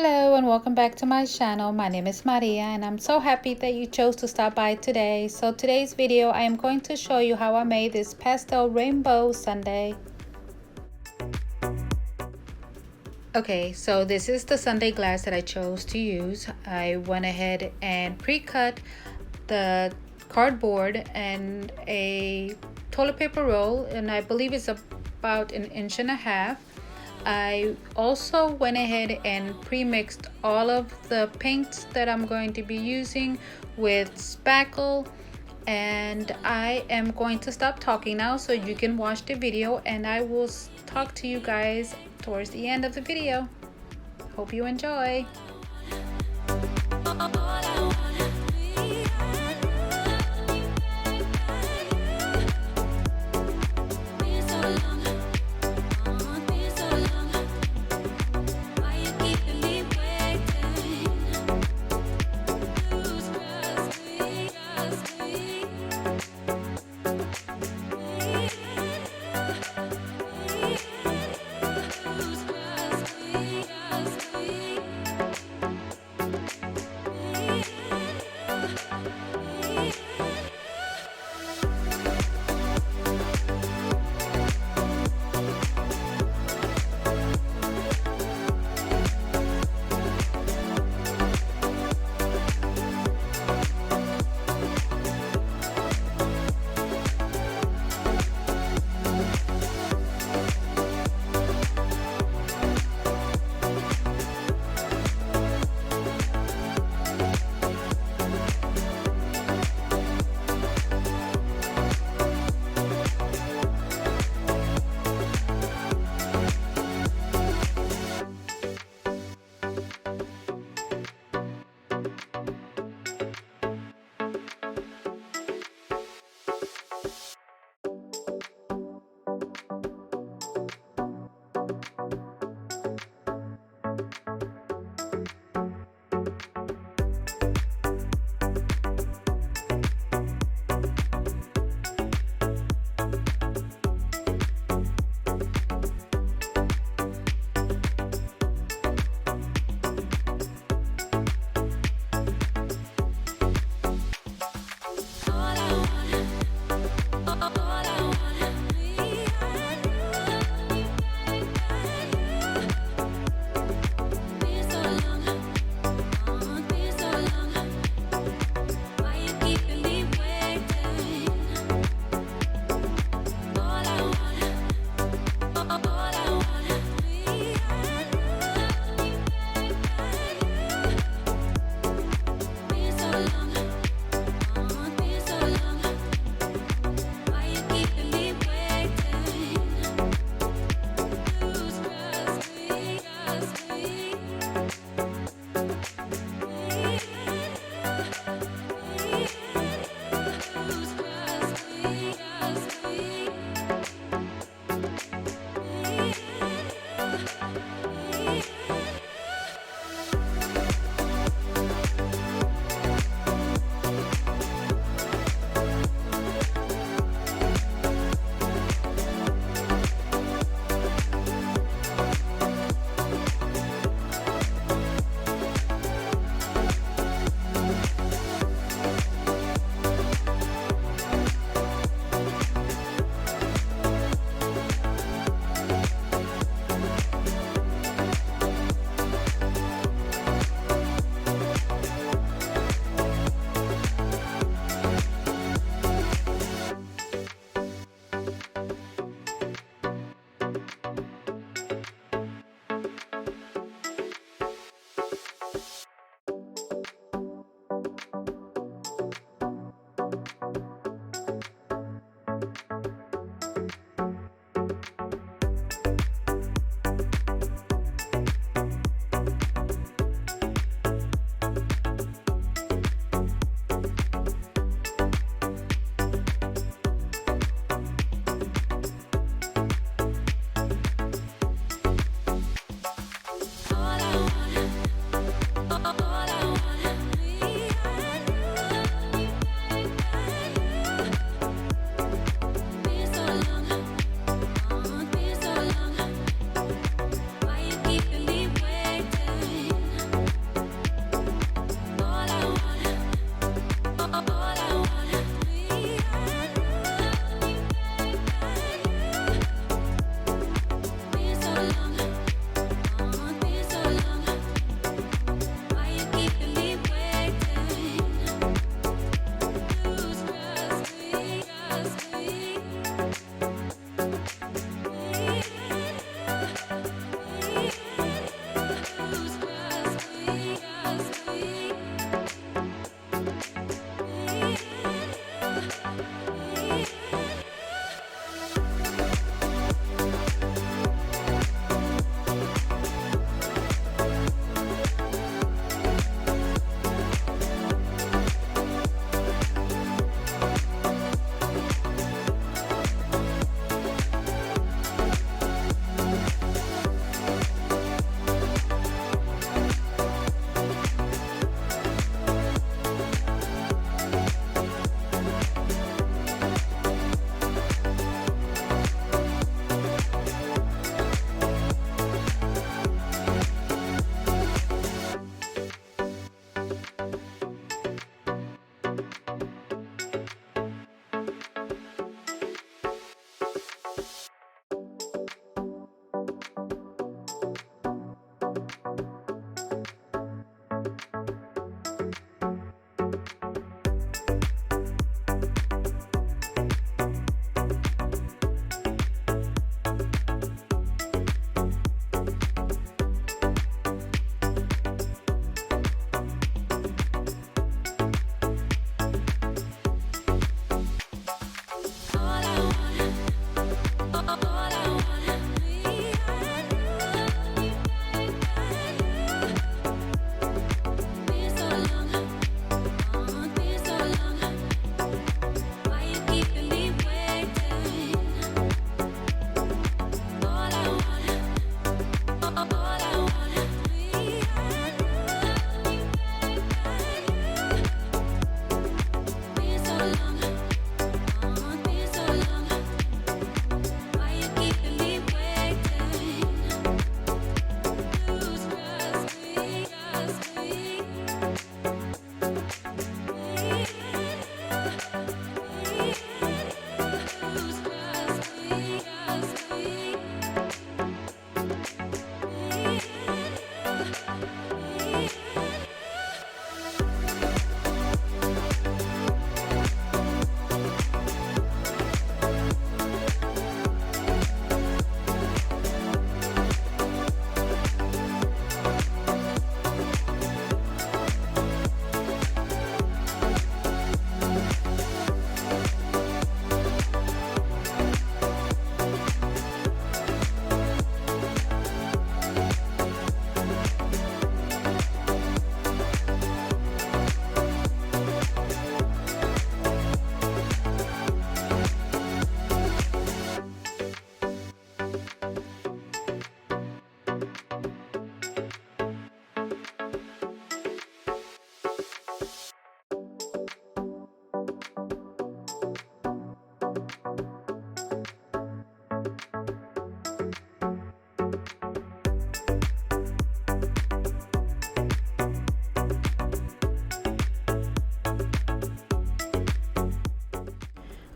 Hello and welcome back to my channel. My name is Maria and I'm so happy that you chose to stop by today. So today's video I am going to show you how I made this pastel rainbow sundae. Okay, so this is the sundae glass that I chose to use. I went ahead and pre-cut the cardboard and a toilet paper roll, and I believe it's about 1.5 inches. I also went ahead and pre-mixed all of the paints that I'm going to be using with spackle, and I am going to stop talking now so you can watch the video, and I will talk to you guys towards the end of the video. Hope you enjoy.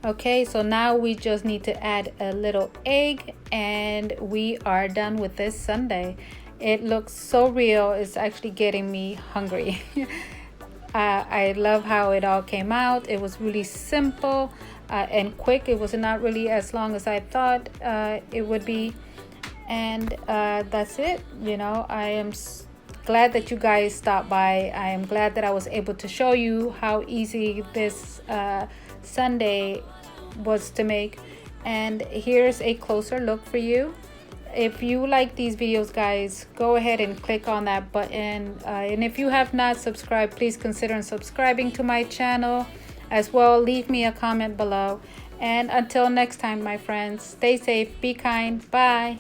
Okay, so now we just need to add a little egg and we are done with this sundae. It looks so real, it's actually getting me hungry. I love how it all came out. It was really simple and quick. It was not really as long as I thought it would be. And that's it. You know, I am glad that you guys stopped by. I am glad that I was able to show you how easy this sundae was to make. And here's a closer look for you. If you like these videos, guys, go ahead and click on that button. And if you have not subscribed, please consider subscribing to my channel as well. Leave me a comment below. And until next time, my friends, stay safe, be kind, bye.